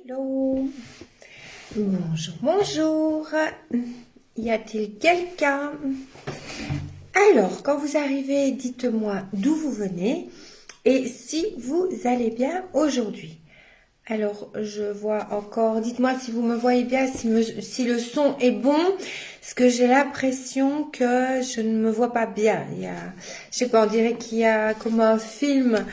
Hello. Bonjour, bonjour. Y a-t-il quelqu'un? Alors, quand vous arrivez, dites-moi d'où vous venez et si vous allez bien aujourd'hui. Alors, je vois encore, dites-moi si vous me voyez bien, si le son est bon, parce que j'ai l'impression que je ne me vois pas bien. Je sais pas, on dirait qu'il y a comme un film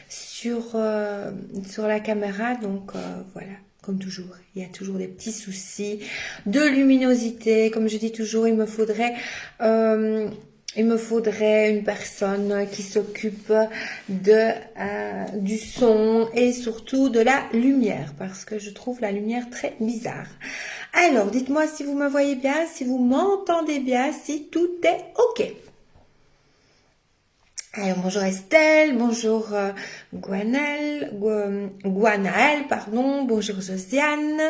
sur la caméra, donc voilà. Comme toujours, il y a toujours des petits soucis de luminosité. Comme je dis toujours, il me faudrait une personne qui s'occupe du son et surtout de la lumière, parce que je trouve la lumière très bizarre. Alors, dites-moi si vous me voyez bien, si vous m'entendez bien, si tout est OK. Alors, bonjour Estelle, bonjour Guanaël, pardon, bonjour Josiane,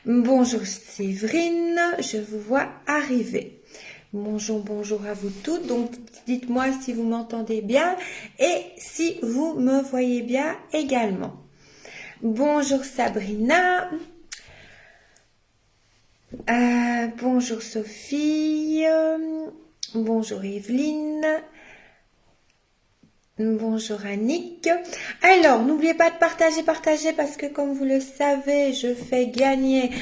bonjour Séverine, je vous vois arriver. Bonjour, bonjour à vous toutes. Donc, dites-moi si vous m'entendez bien et si vous me voyez bien également. Bonjour Sabrina. Bonjour Sophie. Bonjour Evelyne. Bonjour Annick. Alors, n'oubliez pas de partager parce que comme vous le savez, je fais gagner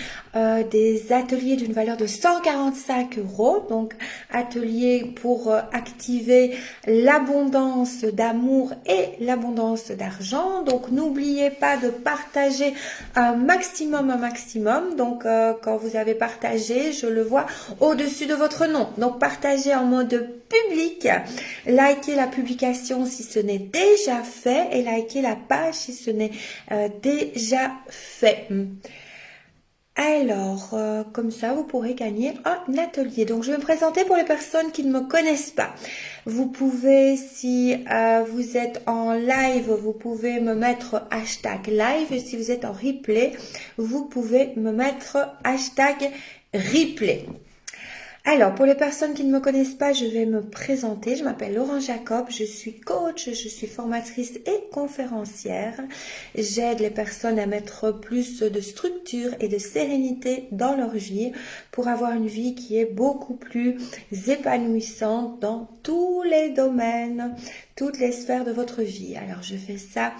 des ateliers d'une valeur de 145 €. Donc, ateliers pour activer l'abondance d'amour et l'abondance d'argent. Donc, n'oubliez pas de partager un maximum. Donc, quand vous avez partagé, je le vois au-dessus de votre nom. Donc, partagez en mode public. Likez la publication si ce n'est déjà fait et likez la page si ce n'est déjà fait. Alors, comme ça, vous pourrez gagner un atelier. Donc, je vais me présenter pour les personnes qui ne me connaissent pas. Vous pouvez, si vous êtes en live, vous pouvez me mettre hashtag live. Et si vous êtes en replay, vous pouvez me mettre hashtag replay. Alors, pour les personnes qui ne me connaissent pas, je vais me présenter. Je m'appelle Laurent Jacob, je suis coach, je suis formatrice et conférencière. J'aide les personnes à mettre plus de structure et de sérénité dans leur vie pour avoir une vie qui est beaucoup plus épanouissante dans tous les domaines, toutes les sphères de votre vie. Alors, je fais ça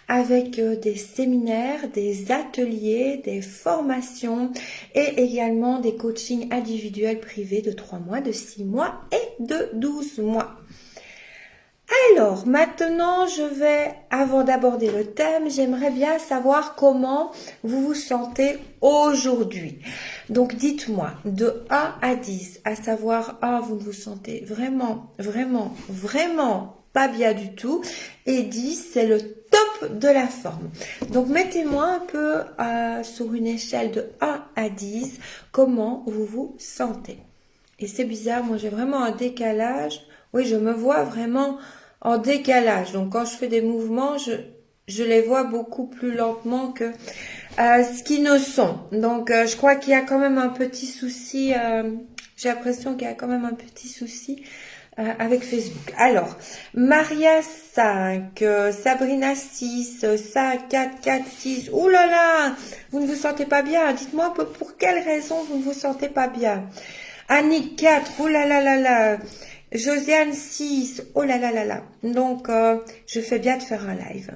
avec des séminaires, des ateliers, des formations et également des coachings individuels privés de 3 mois, de 6 mois et de 12 mois. Alors, maintenant, avant d'aborder le thème, j'aimerais bien savoir comment vous vous sentez aujourd'hui. Donc, dites-moi, de 1 à 10, à savoir 1, vous vous sentez vraiment pas bien du tout, et 10, c'est le top de la forme. Donc, mettez-moi un peu sur une échelle de 1 à 10, comment vous vous sentez. Et c'est bizarre, moi j'ai vraiment un décalage. Oui, je me vois vraiment en décalage. Donc, quand je fais des mouvements, je les vois beaucoup plus lentement que ce qu'ils ne sont. Donc, je crois qu'il y a quand même un petit souci. J'ai l'impression qu'il y a quand même un petit souci avec Facebook. Alors, Maria 5, Sabrina 6, 5, 4, 4, 6. Ouh là là, vous ne vous sentez pas bien. Dites-moi un peu pour quelle raison vous ne vous sentez pas bien. Annick 4, oh là là là là. Josiane 6, oh là là là là. Donc, je fais bien de faire un live.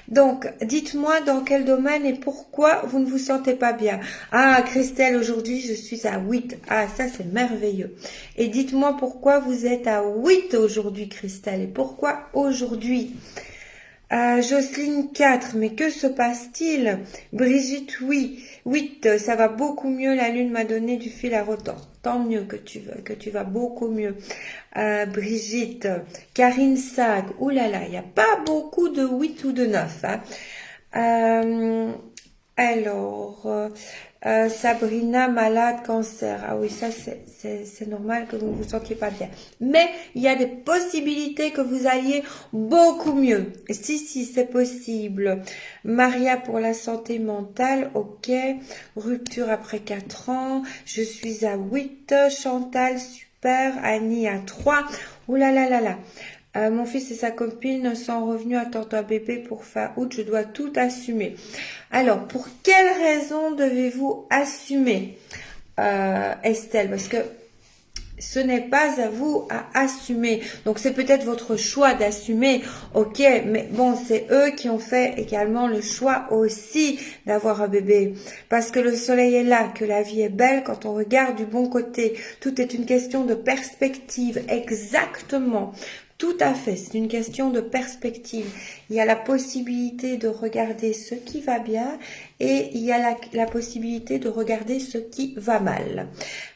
Donc, dites-moi dans quel domaine et pourquoi vous ne vous sentez pas bien. Ah, Christelle, aujourd'hui, je suis à 8. Ah, ça, c'est merveilleux. Et dites-moi pourquoi vous êtes à 8 aujourd'hui, Christelle. Et pourquoi aujourd'hui? Jocelyne 4, mais que se passe-t-il? Brigitte, oui. 8, ça va beaucoup mieux. La lune m'a donné du fil à retordre. Tant mieux que tu vas beaucoup mieux. Brigitte, Karine 5, oulala, il n'y a pas beaucoup de 8 ou de 9. Alors, Sabrina, malade, cancer. Ah oui, ça c'est normal que vous ne vous sentiez pas bien. Mais il y a des possibilités que vous alliez beaucoup mieux. Si, c'est possible. Maria pour la santé mentale, ok. Rupture après 4 ans. Je suis à 8. Chantal, super. Annie à 3. Ouh là là là là. Mon fils et sa copine sont revenus attendre un bébé pour fin août, je dois tout assumer. Alors, pour quelle raison devez-vous assumer, Estelle? Parce que ce n'est pas à vous à assumer. Donc c'est peut-être votre choix d'assumer, ok, mais bon, c'est eux qui ont fait également le choix aussi d'avoir un bébé. Parce que le soleil est là, que la vie est belle quand on regarde du bon côté. Tout est une question de perspective, exactement. Tout à fait, c'est une question de perspective. Il y a la possibilité de regarder ce qui va bien et il y a la possibilité de regarder ce qui va mal.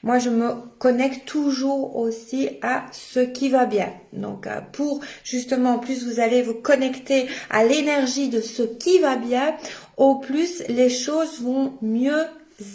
Moi, je me connecte toujours aussi à ce qui va bien. Donc, pour justement, plus vous allez vous connecter à l'énergie de ce qui va bien, au plus les choses vont mieux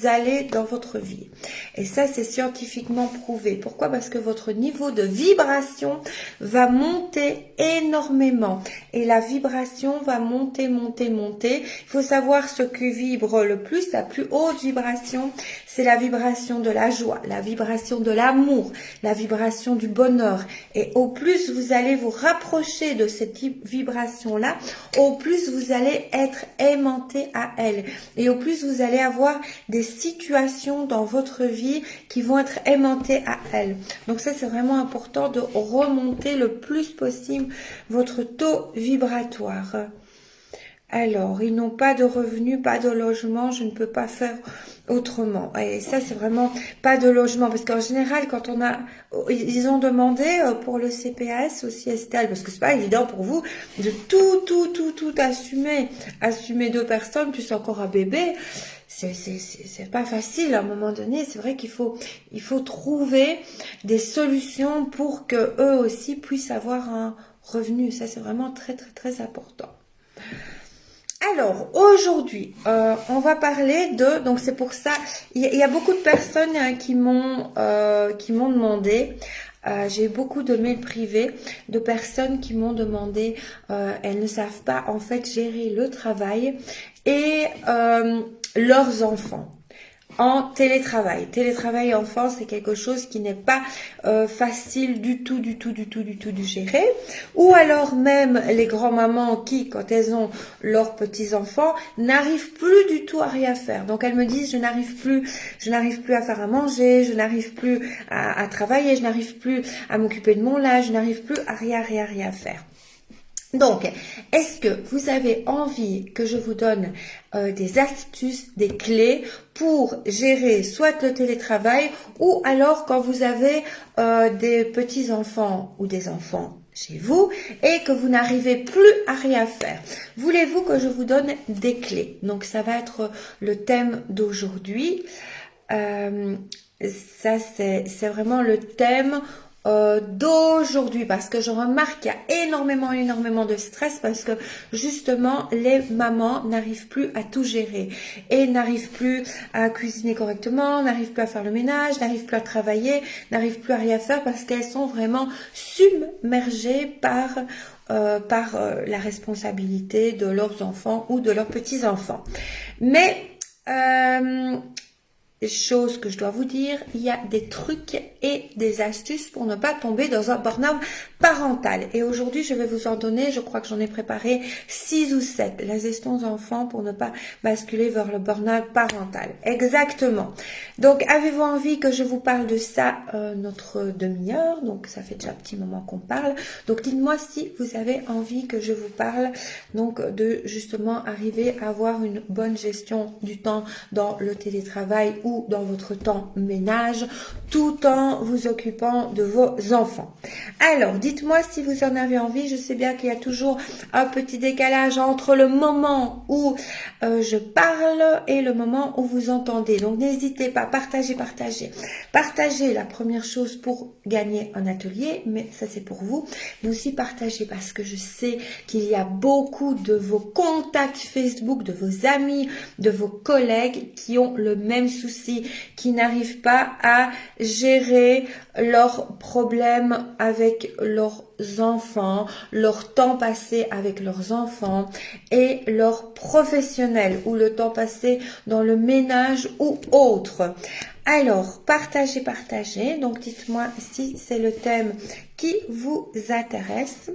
aller dans votre vie. Et ça, c'est scientifiquement prouvé. Pourquoi? Parce que votre niveau de vibration va monter énormément. Et la vibration va monter, monter, monter. Il faut savoir ce que vibre le plus, la plus haute vibration, c'est la vibration de la joie, la vibration de l'amour, la vibration du bonheur. Et au plus vous allez vous rapprocher de cette vibration-là, au plus vous allez être aimanté à elle. Et au plus vous allez avoir des situations dans votre vie qui vont être aimantées à elle. Donc ça, c'est vraiment important de remonter le plus possible votre taux vibratoire. Alors, ils n'ont pas de revenus, pas de logement, je ne peux pas faire autrement. Et ça, c'est vraiment pas de logement. Parce qu'en général, quand on a... Ils ont demandé pour le CPAS aussi, Estelle, parce que c'est pas évident pour vous de tout assumer. Assumer 2 personnes, plus encore un bébé. C'est pas facile à un moment donné. C'est vrai qu'il faut trouver des solutions pour que eux aussi puissent avoir un revenu. Ça, c'est vraiment très, très, très important. Alors, aujourd'hui, on va parler de... Donc, c'est pour ça, il y a beaucoup de personnes qui m'ont demandé... j'ai eu beaucoup de mails privés de personnes qui m'ont demandé, elles ne savent pas en fait gérer le travail et leurs enfants en télétravail. Télétravail enfant, c'est quelque chose qui n'est pas facile du tout de gérer. Ou alors même les grands-mamans qui, quand elles ont leurs petits-enfants, n'arrivent plus du tout à rien faire. Donc elles me disent, je n'arrive plus à faire à manger, je n'arrive plus à travailler, je n'arrive plus à m'occuper de mon linge, je n'arrive plus à rien faire. Donc, est-ce que vous avez envie que je vous donne des astuces, des clés pour gérer soit le télétravail ou alors quand vous avez des petits-enfants ou des enfants chez vous et que vous n'arrivez plus à rien faire? Voulez-vous que je vous donne des clés? Donc, ça va être le thème d'aujourd'hui. Ça, c'est vraiment le thème d'aujourd'hui, parce que je remarque qu'il y a énormément de stress parce que justement les mamans n'arrivent plus à tout gérer et n'arrivent plus à cuisiner correctement, n'arrivent plus à faire le ménage, n'arrivent plus à travailler, n'arrivent plus à rien faire parce qu'elles sont vraiment submergées par la responsabilité de leurs enfants ou de leurs petits-enfants. Mais chose que je dois vous dire, il y a des trucs et des astuces pour ne pas tomber dans un burn-out parental. Et aujourd'hui, je vais vous en donner, je crois que j'en ai préparé 6 ou 7, la gestion des enfants pour ne pas basculer vers le burn-out parental. Exactement. Donc, avez-vous envie que je vous parle de ça notre demi-heure? Donc, ça fait déjà un petit moment qu'on parle. Donc, dites-moi si vous avez envie que je vous parle donc de justement arriver à avoir une bonne gestion du temps dans le télétravail ou dans votre temps ménage, tout en vous occupant de vos enfants. Alors, dites-moi si vous en avez envie. Je sais bien qu'il y a toujours un petit décalage entre le moment où je parle et le moment où vous entendez. Donc, n'hésitez pas, partagez. Partagez la première chose pour gagner un atelier, mais ça c'est pour vous. Mais aussi partagez parce que je sais qu'il y a beaucoup de vos contacts Facebook, de vos amis, de vos collègues qui ont le même souci soucis, qui n'arrivent pas à gérer leurs problèmes avec leurs enfants, leur temps passé avec leurs enfants et leurs professionnels ou le temps passé dans le ménage ou autre. Alors, partagez. Donc, dites-moi si c'est le thème qui vous intéresse.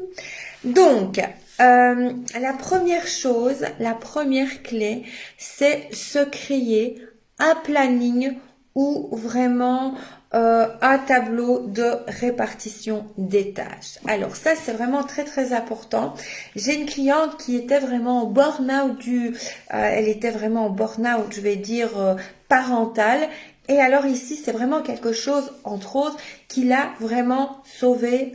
Donc, la première chose, la première clé, c'est se créer un planning ou vraiment un tableau de répartition des tâches. Alors ça, c'est vraiment très important. J'ai une cliente qui était vraiment en burn-out elle était vraiment en burn-out, je vais dire parental. Et alors ici, c'est vraiment quelque chose, entre autres, qui l'a vraiment sauvé.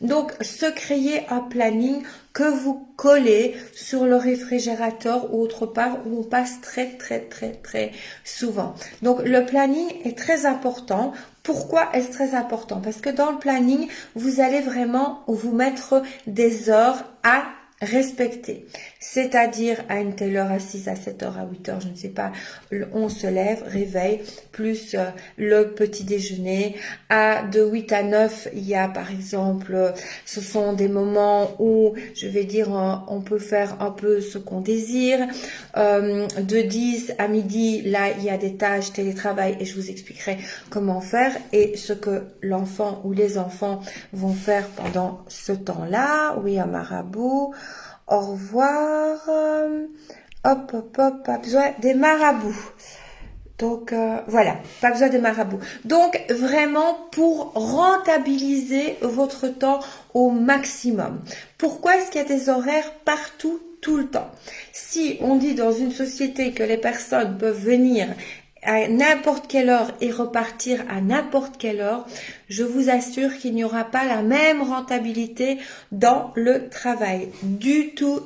Donc, se créer un planning que vous collez sur le réfrigérateur ou autre part où on passe très souvent. Donc, le planning est très important. Pourquoi est-ce très important? Parce que dans le planning, vous allez vraiment vous mettre des heures à respecter, c'est-à-dire à une telle heure, à 6, à 7 heures, à 8 heures, je ne sais pas, on se lève, réveil, plus le petit déjeuner. De 8 à 9, il y a par exemple, ce sont des moments où, je vais dire, on peut faire un peu ce qu'on désire. De 10 à midi, là, il y a des tâches télétravail et je vous expliquerai comment faire et ce que l'enfant ou les enfants vont faire pendant ce temps-là. Oui, un marabout. Au revoir. Pas besoin des marabouts. Donc voilà, pas besoin de marabouts. Donc vraiment pour rentabiliser votre temps au maximum. Pourquoi est-ce qu'il y a des horaires partout, tout le temps? Si on dit dans une société que les personnes peuvent venir à n'importe quelle heure et repartir à n'importe quelle heure, je vous assure qu'il n'y aura pas la même rentabilité dans le travail. Du tout.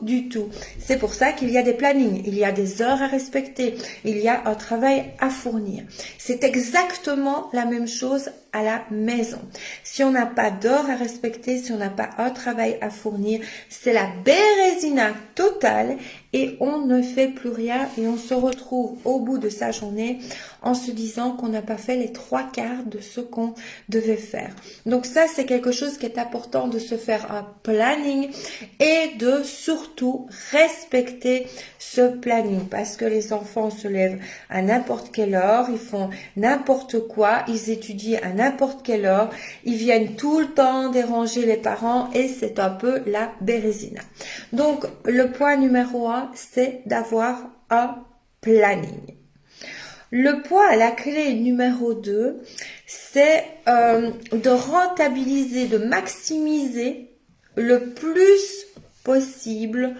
C'est pour ça qu'il y a des plannings, il y a des heures à respecter, il y a un travail à fournir. C'est exactement la même chose à la maison. Si on n'a pas d'heures à respecter, si on n'a pas un travail à fournir, c'est la bérésina totale et on ne fait plus rien et on se retrouve au bout de sa journée en se disant qu'on n'a pas fait les 3/4 de ce qu'on devait faire. Donc ça, c'est quelque chose qui est important de se faire un planning et de surtout respecter ce planning parce que les enfants se lèvent à n'importe quelle heure, ils font n'importe quoi, ils étudient à n'importe quelle heure, ils viennent tout le temps déranger les parents et c'est un peu la bérésina. Donc, le point numéro 1, c'est d'avoir un planning. Le point, la clé numéro 2, c'est de rentabiliser, de maximiser le plus possible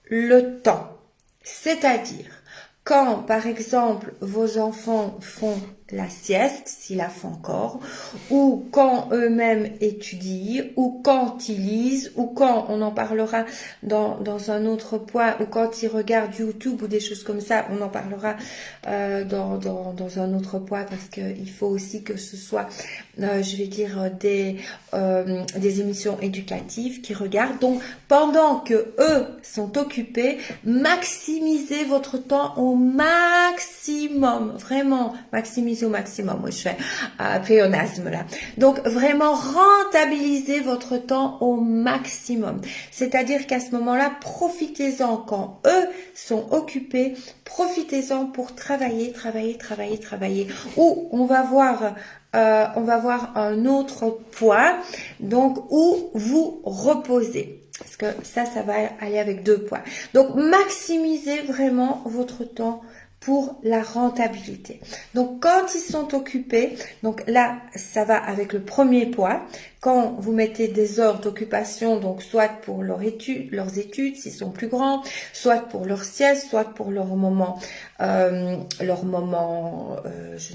le temps. C'est-à-dire, quand par exemple vos enfants font la sieste, s'ils la font encore, ou quand eux-mêmes étudient, ou quand ils lisent, ou quand, on en parlera dans un autre point, ou quand ils regardent YouTube ou des choses comme ça, on en parlera dans un autre point parce qu'il faut aussi que ce soit, je vais dire, des émissions éducatives qu'ils regardent. Donc, pendant que eux sont occupés, maximisez votre temps au maximum, vraiment, maximisez au maximum. Moi, je fais pléonasme là. Donc, vraiment rentabilisez votre temps au maximum. C'est-à-dire qu'à ce moment-là, profitez-en quand eux sont occupés, profitez-en pour travailler. Ou on va voir un autre point, donc où vous reposez. Parce que ça va aller avec 2 points. Donc, maximisez vraiment votre temps pour la rentabilité. Donc, quand ils sont occupés, donc là, ça va avec le premier point. Quand vous mettez des heures d'occupation, donc soit pour leurs études, s'ils sont plus grands, soit pour leur sieste, soit pour leur moment, je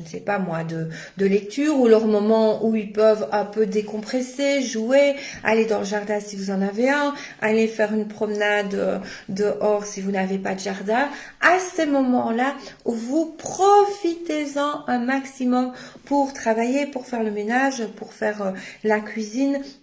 ne sais pas moi, de lecture, ou leur moment où ils peuvent un peu décompresser, jouer, aller dans le jardin si vous en avez un, aller faire une promenade dehors si vous n'avez pas de jardin. À ces moments-là, vous profitez-en un maximum pour travailler, pour faire le ménage, pour faire la cuisine.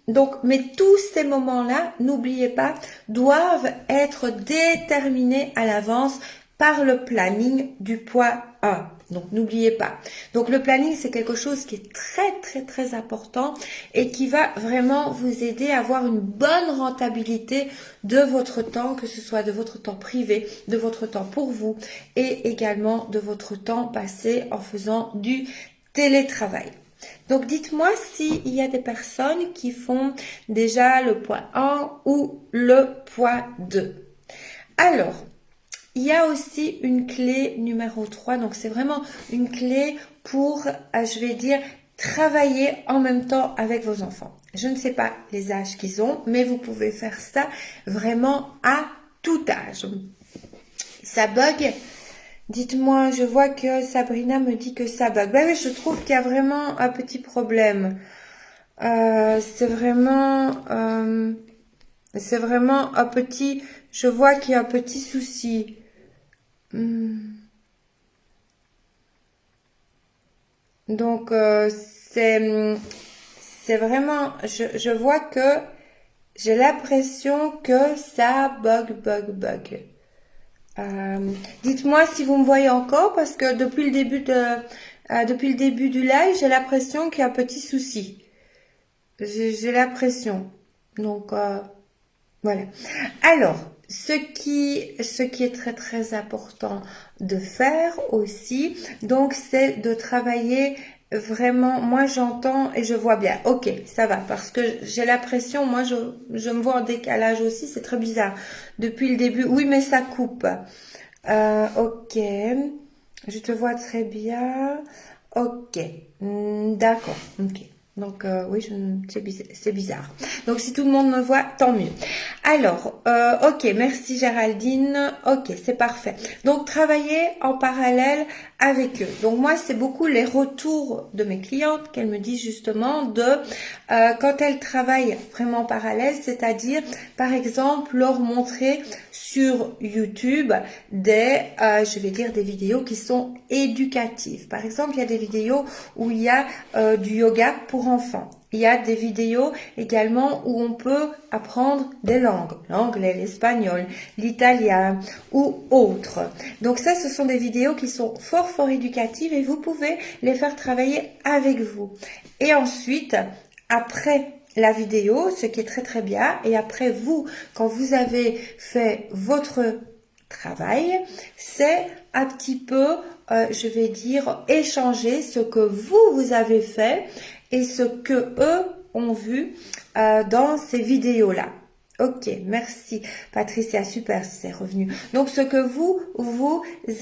Donc, mais tous ces moments-là, n'oubliez pas, doivent être déterminés à l'avance par le planning du point 1. Donc, n'oubliez pas. Donc, le planning, c'est quelque chose qui est très important et qui va vraiment vous aider à avoir une bonne rentabilité de votre temps, que ce soit de votre temps privé, de votre temps pour vous et également de votre temps passé en faisant du télétravail. Donc, dites-moi s'il y a des personnes qui font déjà le point 1 ou le point 2. Alors, il y a aussi une clé numéro 3, donc c'est vraiment une clé pour, je vais dire, travailler en même temps avec vos enfants. Je ne sais pas les âges qu'ils ont, mais vous pouvez faire ça vraiment à tout âge. Ça bug? Dites-moi, je vois que Sabrina me dit que ça bug. Ben oui, je trouve qu'il y a vraiment un petit problème. C'est vraiment un petit... Je vois qu'il y a un petit souci. Donc, c'est vraiment... Je vois que j'ai l'impression que ça bug. Dites-moi si vous me voyez encore, parce que depuis le début du live, j'ai l'impression qu'il y a un petit souci. J'ai l'impression. Donc, voilà. Alors, ce qui est très important de faire aussi, donc c'est de travailler vraiment. Moi, j'entends et je vois bien. Ok, ça va, parce que j'ai l'impression, moi, je me vois en décalage aussi, c'est très bizarre. Depuis le début, oui, mais ça coupe. Ok, je te vois très bien. Ok, d'accord, ok. Donc, oui, c'est bizarre. Donc, si tout le monde me voit, tant mieux. Alors, ok, merci Géraldine. Ok, c'est parfait. Donc, travailler en parallèle avec eux. Donc, moi, c'est beaucoup les retours de mes clientes qu'elles me disent justement quand elles travaillent vraiment en parallèle, c'est-à-dire, par exemple, leur montrer sur YouTube je vais dire des vidéos qui sont éducatives. Par exemple, il y a des vidéos où il y a du yoga pour enfants. Il y a des vidéos également où on peut apprendre des langues, l'anglais, l'espagnol, l'italien ou autres. Donc ça, ce sont des vidéos qui sont fort éducatives et vous pouvez les faire travailler avec vous. Et ensuite, après la vidéo, ce qui est très bien, et après vous, quand vous avez fait votre travail, c'est un petit peu, je vais dire, échanger ce que vous avez fait et ce que eux ont vu dans ces vidéos-là. Ok, merci Patricia, super, c'est revenu. Donc ce que vous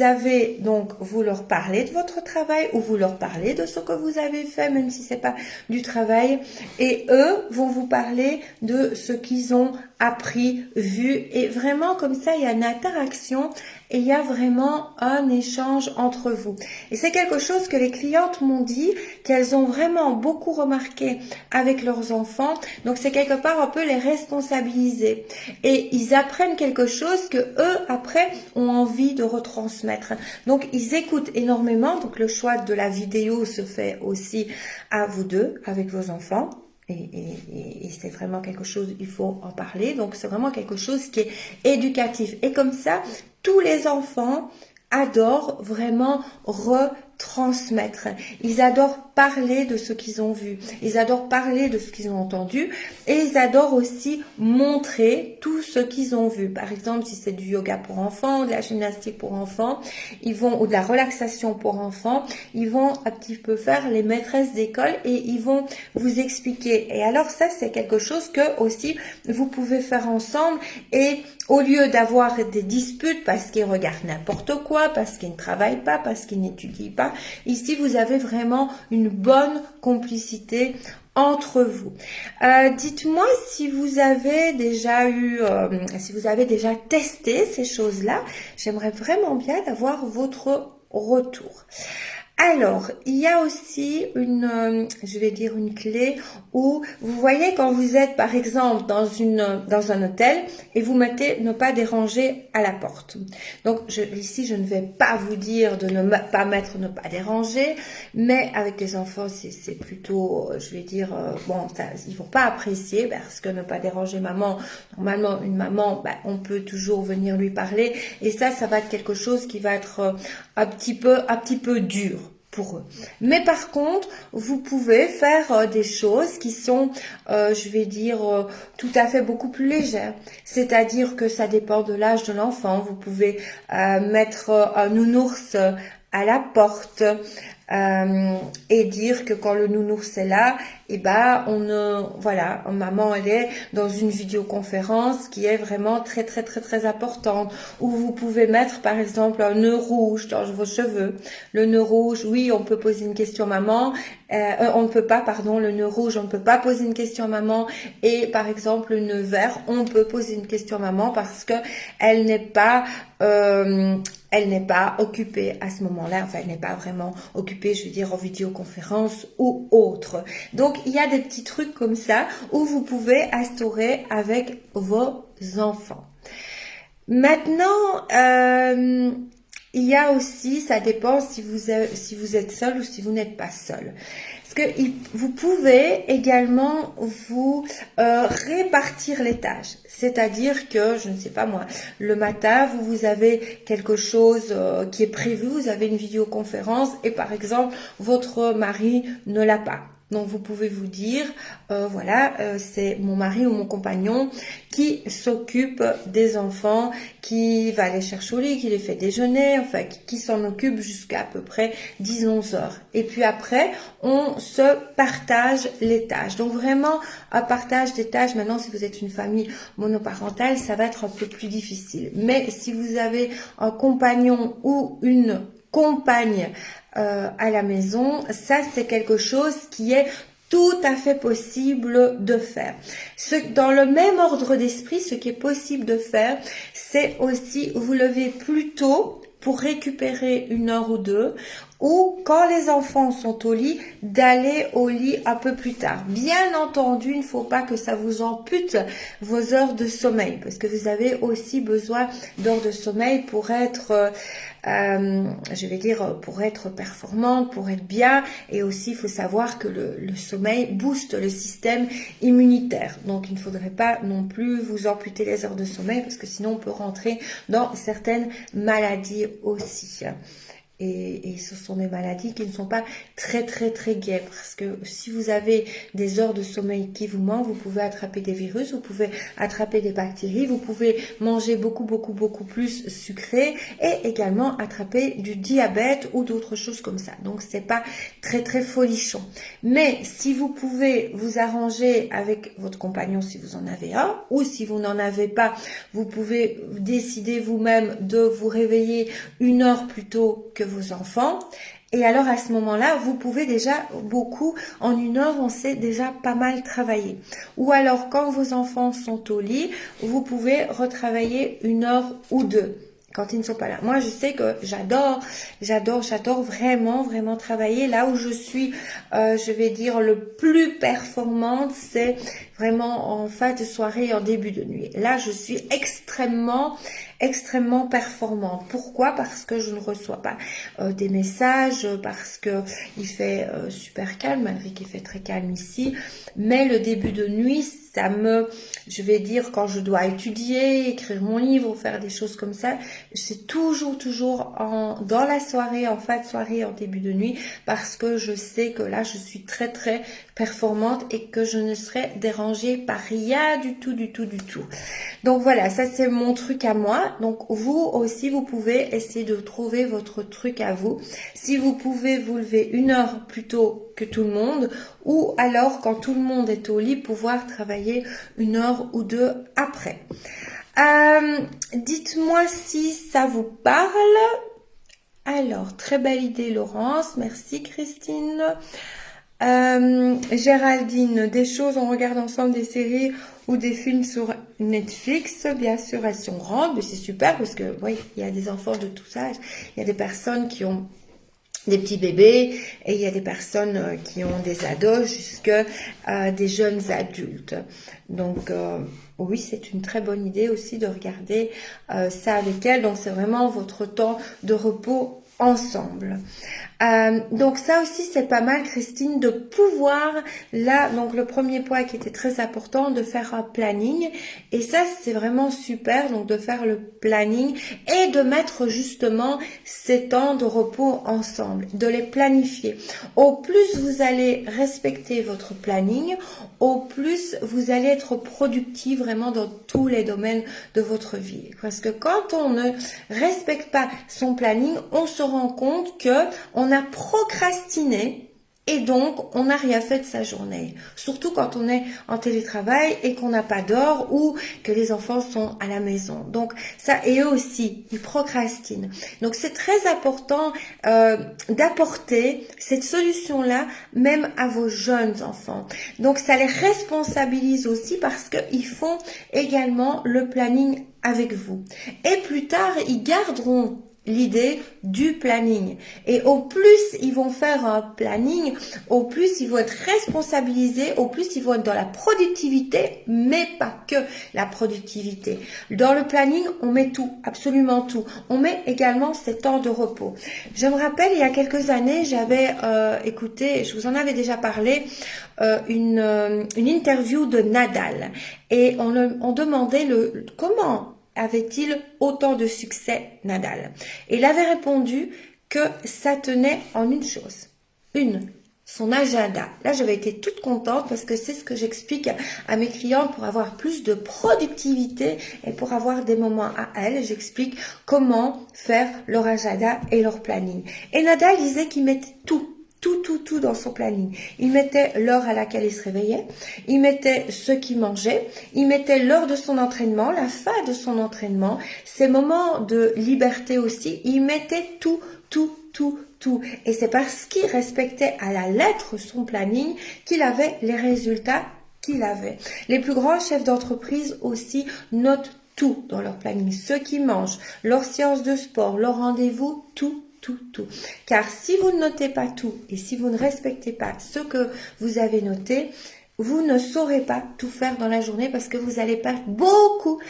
avez, donc vous leur parlez de votre travail ou vous leur parlez de ce que vous avez fait, même si c'est pas du travail, et eux vont vous parler de ce qu'ils ont appris, vu, et vraiment comme ça il y a une interaction et il y a vraiment un échange entre vous. Et c'est quelque chose que les clientes m'ont dit, qu'elles ont vraiment beaucoup remarqué avec leurs enfants. Donc c'est quelque part un peu les responsabiliser. Et ils apprennent quelque chose que eux, après, ont envie de retransmettre. Donc ils écoutent énormément. Donc le choix de la vidéo se fait aussi à vous deux, avec vos enfants. Et c'est vraiment quelque chose, il faut en parler. Donc c'est vraiment quelque chose qui est éducatif. Et comme ça, tous les enfants adorent vraiment retransmettre. Ils adorent parler de ce qu'ils ont vu. Ils adorent parler de ce qu'ils ont entendu. Et ils adorent aussi montrer tout ce qu'ils ont vu. Par exemple, si c'est du yoga pour enfants, de la gymnastique pour enfants, ou de la relaxation pour enfants, ils vont un petit peu faire les maîtresses d'école et ils vont vous expliquer. Et alors ça, c'est quelque chose que aussi vous pouvez faire ensemble. Et au lieu d'avoir des disputes parce qu'ils regardent n'importe quoi, parce qu'ils ne travaillent pas, parce qu'ils n'étudient pas, ici vous avez vraiment une bonne complicité entre vous. Dites-moi si vous avez déjà si vous avez déjà testé ces choses-là. J'aimerais vraiment bien avoir votre retour. Alors, il y a aussi je vais dire une clé où vous voyez quand vous êtes par exemple dans un hôtel et vous mettez ne pas déranger à la porte. Donc ici, je ne vais pas vous dire de ne pas mettre ne pas déranger, mais avec les enfants, c'est plutôt, je vais dire, bon, ils vont pas apprécier parce que ne pas déranger maman. Normalement, une maman, on peut toujours venir lui parler et ça va être quelque chose qui va être un petit peu dur pour eux. Mais par contre, vous pouvez faire des choses qui sont, je vais dire, tout à fait beaucoup plus légères. C'est-à-dire que ça dépend de l'âge de l'enfant. Vous pouvez mettre un nounours à la porte et dire que quand le nounours est là, voilà, maman elle est dans une vidéoconférence qui est vraiment très très très très importante, où vous pouvez mettre par exemple un nœud rouge dans vos cheveux. Le nœud rouge, oui, on peut poser une question à maman, on ne peut pas, pardon, le nœud rouge, on ne peut pas poser une question à maman, et par exemple le nœud vert, on peut poser une question à maman parce que elle n'est pas occupée à ce moment-là, enfin elle n'est pas vraiment occupée, je veux dire en vidéoconférence ou autre. Donc il y a des petits trucs comme ça où vous pouvez instaurer avec vos enfants. Maintenant, il y a aussi, ça dépend si vous êtes seul ou si vous n'êtes pas seul. Parce que vous pouvez également vous répartir les tâches. C'est-à-dire que, je ne sais pas moi, le matin, vous avez quelque chose qui est prévu, vous avez une vidéoconférence et par exemple, votre mari ne l'a pas. Donc vous pouvez vous dire, voilà, c'est mon mari ou mon compagnon qui s'occupe des enfants, qui va les chercher au lit, qui les fait déjeuner, enfin qui s'en occupe jusqu'à peu près 10-11 heures. Et puis après, on se partage les tâches. Donc vraiment, un partage des tâches, maintenant si vous êtes une famille monoparentale, ça va être un peu plus difficile. Mais si vous avez un compagnon ou une compagne à la maison, ça c'est quelque chose qui est tout à fait possible de faire. Dans le même ordre d'esprit, ce qui est possible de faire, c'est aussi vous lever plus tôt pour récupérer 1 heure ou 2, ou quand les enfants sont au lit, d'aller au lit un peu plus tard. Bien entendu, il ne faut pas que ça vous ampute vos heures de sommeil, parce que vous avez aussi besoin d'heures de sommeil pour être, je vais dire, pour être performante, pour être bien, et aussi il faut savoir que le sommeil booste le système immunitaire. Donc il ne faudrait pas non plus vous amputer les heures de sommeil, parce que sinon on peut rentrer dans certaines maladies aussi. Et ce sont des maladies qui ne sont pas très très très gaies, parce que si vous avez des heures de sommeil qui vous manquent, vous pouvez attraper des virus, vous pouvez attraper des bactéries, vous pouvez manger beaucoup plus sucré et également attraper du diabète ou d'autres choses comme ça. Donc c'est pas très très folichon. Mais si vous pouvez vous arranger avec votre compagnon si vous en avez un, ou si vous n'en avez pas, vous pouvez décider vous-même de vous réveiller 1 heure plus tôt que vos enfants. Et alors à ce moment-là, vous pouvez déjà en 1 heure, on sait déjà pas mal travailler. Ou alors quand vos enfants sont au lit, vous pouvez retravailler 1 heure ou 2 quand ils ne sont pas là. Moi, je sais que j'adore vraiment travailler. Là où je suis, je vais dire, le plus performante, c'est vraiment en fin de soirée et en début de nuit. Là, je suis extrêmement performante. Pourquoi? Parce que je ne reçois pas des messages, parce que il fait super calme, malgré qu'il fait très calme ici. Mais le début de nuit, je vais dire, quand je dois étudier, écrire mon livre, faire des choses comme ça, c'est toujours dans la soirée, en fin de soirée, en début de nuit, parce que je sais que là, je suis très performante et que je ne serai dérangée par rien du tout. Donc voilà, ça c'est mon truc à moi. Donc vous aussi, vous pouvez essayer de trouver votre truc à vous. Si vous pouvez vous lever 1 heure plus tôt que tout le monde, ou alors quand tout le monde est au lit, pouvoir travailler 1 heure ou 2 après. Dites-moi si ça vous parle. Alors, très belle idée Laurence, merci Christine. Géraldine, des choses, on regarde ensemble des séries ou des films sur Netflix, bien sûr elles sont grandes, mais c'est super parce que oui, il y a des enfants de tout âge, il y a des personnes qui ont des petits bébés et il y a des personnes qui ont des ados jusqu'à des jeunes adultes. Donc oui, c'est une très bonne idée aussi de regarder ça avec elles. Donc c'est vraiment votre temps de repos ensemble. Donc ça aussi c'est pas mal, Christine, de pouvoir là, donc le premier point qui était très important, de faire un planning, et ça c'est vraiment super, donc de faire le planning et de mettre justement ces temps de repos ensemble, de les planifier. Au plus vous allez respecter votre planning, au plus vous allez être productif vraiment dans tous les domaines de votre vie. Parce que quand on ne respecte pas son planning, on se rend compte que on a procrastiné et donc on n'a rien fait de sa journée. Surtout quand on est en télétravail et qu'on n'a pas d'heure ou que les enfants sont à la maison. Donc ça, et eux aussi, ils procrastinent. Donc c'est très important d'apporter cette solution-là même à vos jeunes enfants. Donc ça les responsabilise aussi parce qu'ils font également le planning avec vous. Et plus tard, ils garderont l'idée du planning. Et au plus ils vont faire un planning, au plus ils vont être responsabilisés, au plus ils vont être dans la productivité, mais pas que la productivité. Dans le planning, on met tout, absolument tout. On met également ces temps de repos. Je me rappelle, il y a quelques années, j'avais écouté, je vous en avais déjà parlé, une interview de Nadal. Et on demandait comment avait-il autant de succès, Nadal? Et il avait répondu que ça tenait en une chose. Son agenda. Là, j'avais été toute contente parce que c'est ce que j'explique à mes clientes pour avoir plus de productivité et pour avoir des moments à elles. J'explique comment faire leur agenda et leur planning. Et Nadal disait qu'il mettait tout dans son planning. Il mettait l'heure à laquelle il se réveillait, il mettait ce qu'il mangeait, il mettait l'heure de son entraînement, la fin de son entraînement, ses moments de liberté aussi, il mettait tout. Et c'est parce qu'il respectait à la lettre son planning qu'il avait les résultats qu'il avait. Les plus grands chefs d'entreprise aussi notent tout dans leur planning, ce qu'ils mangent, leurs séances de sport, leurs rendez-vous, tout. Car si vous ne notez pas tout et si vous ne respectez pas ce que vous avez noté, vous ne saurez pas tout faire dans la journée parce que vous allez perdre beaucoup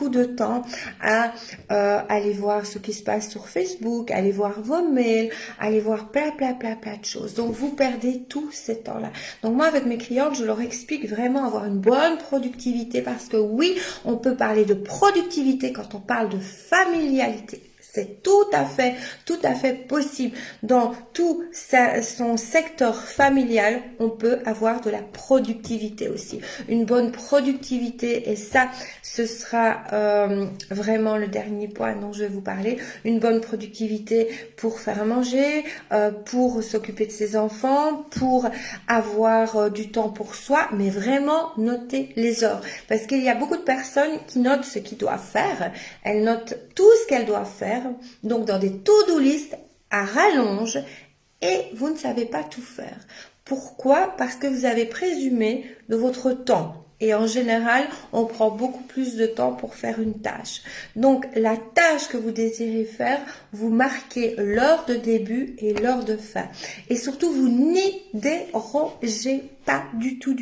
de temps à aller voir ce qui se passe sur Facebook, aller voir vos mails, aller voir plein de choses. Donc, vous perdez tout ce temps-là. Donc, moi, avec mes clientes, je leur explique vraiment avoir une bonne productivité parce que oui, on peut parler de productivité quand on parle de familialité. C'est tout à fait possible. Dans tout son secteur familial, on peut avoir de la productivité aussi. Une bonne productivité, et ça, ce sera vraiment le dernier point dont je vais vous parler. Une bonne productivité pour faire à manger, pour s'occuper de ses enfants, pour avoir du temps pour soi, mais vraiment noter les heures. Parce qu'il y a beaucoup de personnes qui notent ce qu'ils doivent faire. Elles notent tout ce qu'elles doivent faire, donc dans des to-do list à rallonge, et vous ne savez pas tout faire. Pourquoi? Parce que vous avez présumé de votre temps. Et en général, on prend beaucoup plus de temps pour faire une tâche. Donc, la tâche que vous désirez faire, vous marquez l'heure de début et l'heure de fin. Et surtout, vous n'y dérogez pas du tout.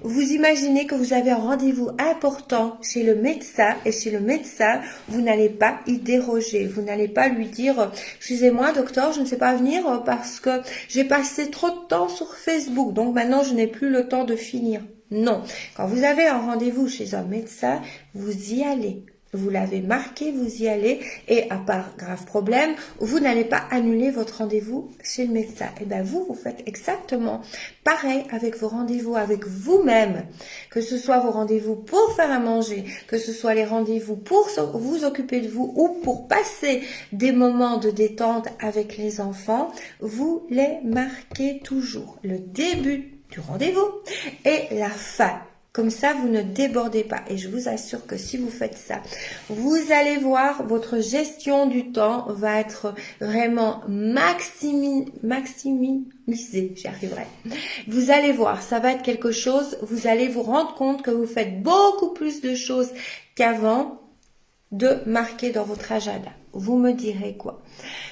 Vous imaginez que vous avez un rendez-vous important chez le médecin et chez le médecin, vous n'allez pas y déroger. Vous n'allez pas lui dire « Excusez-moi, docteur, je ne sais pas venir parce que j'ai passé trop de temps sur Facebook. Donc, maintenant, je n'ai plus le temps de finir. » Non, quand vous avez un rendez-vous chez un médecin, vous y allez. Vous l'avez marqué, vous y allez, et à part grave problème, vous n'allez pas annuler votre rendez-vous chez le médecin. Et bien vous faites exactement pareil avec vos rendez-vous avec vous-même, que ce soit vos rendez-vous pour faire à manger, que ce soit les rendez-vous pour vous occuper de vous ou pour passer des moments de détente avec les enfants, vous les marquez toujours. Le début du rendez-vous et la fin. Comme ça, vous ne débordez pas. Et je vous assure que si vous faites ça, vous allez voir, votre gestion du temps va être vraiment maximisée. J'y arriverai. Vous allez voir, ça va être quelque chose, vous allez vous rendre compte que vous faites beaucoup plus de choses qu'avant de marquer dans votre agenda. vous me direz quoi.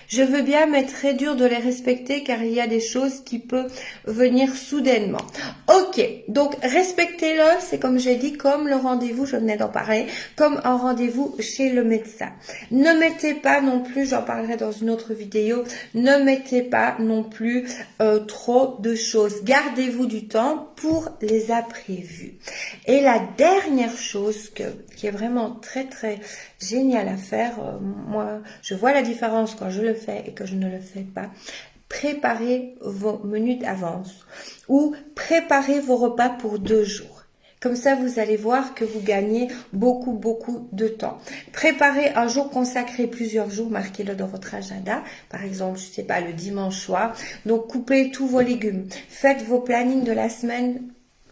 Je veux bien, mais très dur de les respecter car il y a des choses qui peuvent venir soudainement. Ok, donc respectez-le, c'est comme j'ai dit, comme le rendez-vous, je venais d'en parler, comme un rendez-vous chez le médecin. Ne mettez pas non plus, j'en parlerai dans une autre vidéo, ne mettez pas non plus trop de choses. Gardez-vous du temps pour les imprévus. Et la dernière chose qui est vraiment très très géniale à faire, moi je vois la différence quand je le fais et que je ne le fais pas. Préparez vos menus d'avance ou préparez vos repas pour 2 jours. Comme ça, vous allez voir que vous gagnez beaucoup de temps. Préparez un jour consacré, plusieurs jours, marquez-le dans votre agenda. Par exemple, je sais pas, le dimanche soir. Donc, coupez tous vos légumes. Faites vos plannings de la semaine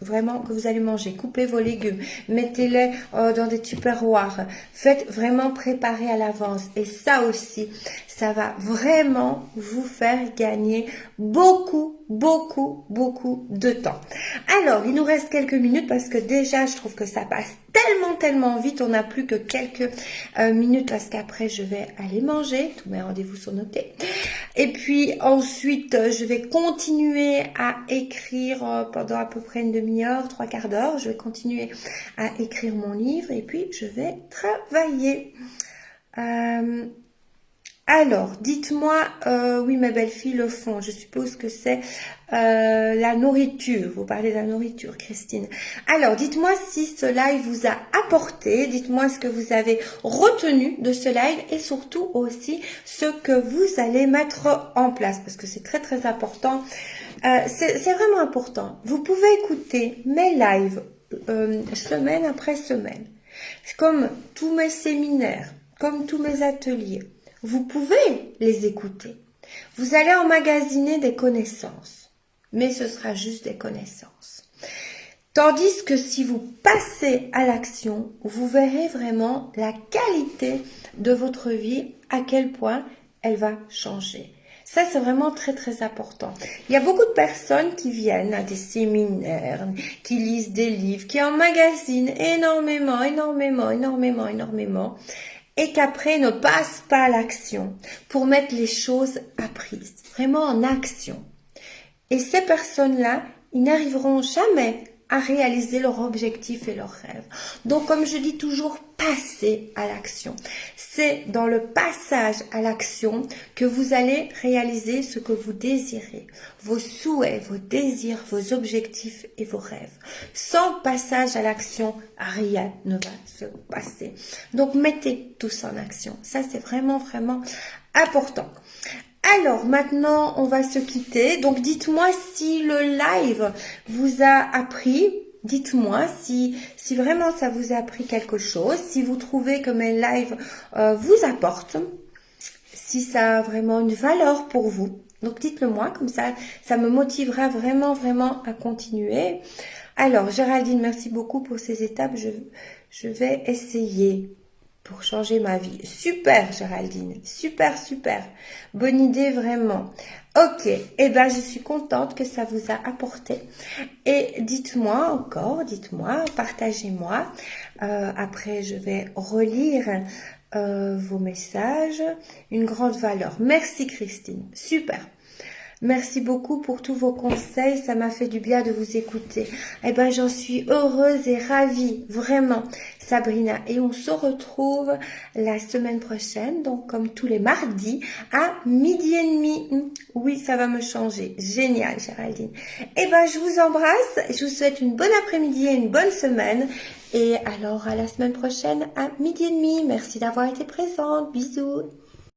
vraiment que vous allez manger. Coupez vos légumes. Mettez-les dans des tupperwares. Faites vraiment préparer à l'avance. Et ça aussi, ça va vraiment vous faire gagner beaucoup de temps. Alors, il nous reste quelques minutes parce que déjà, je trouve que ça passe tellement vite. On n'a plus que quelques minutes parce qu'après, je vais aller manger. Tous mes rendez-vous sont notés. Et puis, ensuite, je vais continuer à écrire pendant à peu près une demi-heure, 3/4 d'heure. Je vais continuer à écrire mon livre et puis je vais travailler. Alors, dites-moi, oui, mes belles filles le font. Je suppose que c'est la nourriture. Vous parlez de la nourriture, Christine. Alors, dites-moi si ce live vous a apporté. Dites-moi ce que vous avez retenu de ce live et surtout aussi ce que vous allez mettre en place parce que c'est très important. C'est vraiment important. Vous pouvez écouter mes lives semaine après semaine. Comme tous mes séminaires, comme tous mes ateliers. Vous pouvez les écouter. Vous allez emmagasiner des connaissances, mais ce sera juste des connaissances. Tandis que si vous passez à l'action, vous verrez vraiment la qualité de votre vie, à quel point elle va changer. Ça, c'est vraiment très important. Il y a beaucoup de personnes qui viennent à des séminaires, qui lisent des livres, qui emmagasinent énormément, et qu'après ne passent pas à l'action pour mettre les choses apprises, vraiment en action. Et ces personnes-là, ils n'arriveront jamais à réaliser leur objectif et leurs rêves. Donc, comme je dis toujours, passez à l'action. C'est dans le passage à l'action que vous allez réaliser ce que vous désirez, vos souhaits, vos désirs, vos objectifs et vos rêves. Sans passage à l'action, rien ne va se passer. Donc, mettez tous en action. Ça, c'est vraiment important. Alors, maintenant, on va se quitter. Donc, dites-moi si le live vous a appris. Dites-moi si vraiment ça vous a appris quelque chose. Si vous trouvez que mes lives vous apportent. Si ça a vraiment une valeur pour vous. Donc, dites-le moi. Comme ça, ça me motivera vraiment à continuer. Alors, Géraldine, merci beaucoup pour ces étapes. Je vais essayer. Pour changer ma vie. Super, Géraldine. Super. Bonne idée, vraiment. Ok. Eh ben, je suis contente que ça vous a apporté. Et dites-moi, partagez-moi. Après, je vais relire vos messages. Une grande valeur. Merci, Christine. Super. Merci beaucoup pour tous vos conseils, ça m'a fait du bien de vous écouter. Eh ben, j'en suis heureuse et ravie, vraiment, Sabrina. Et on se retrouve la semaine prochaine, donc comme tous les mardis, à 12h30. Oui, ça va me changer. Génial, Géraldine. Eh ben, je vous embrasse, je vous souhaite une bonne après-midi et une bonne semaine. Et alors, à la semaine prochaine à 12h30. Merci d'avoir été présente. Bisous.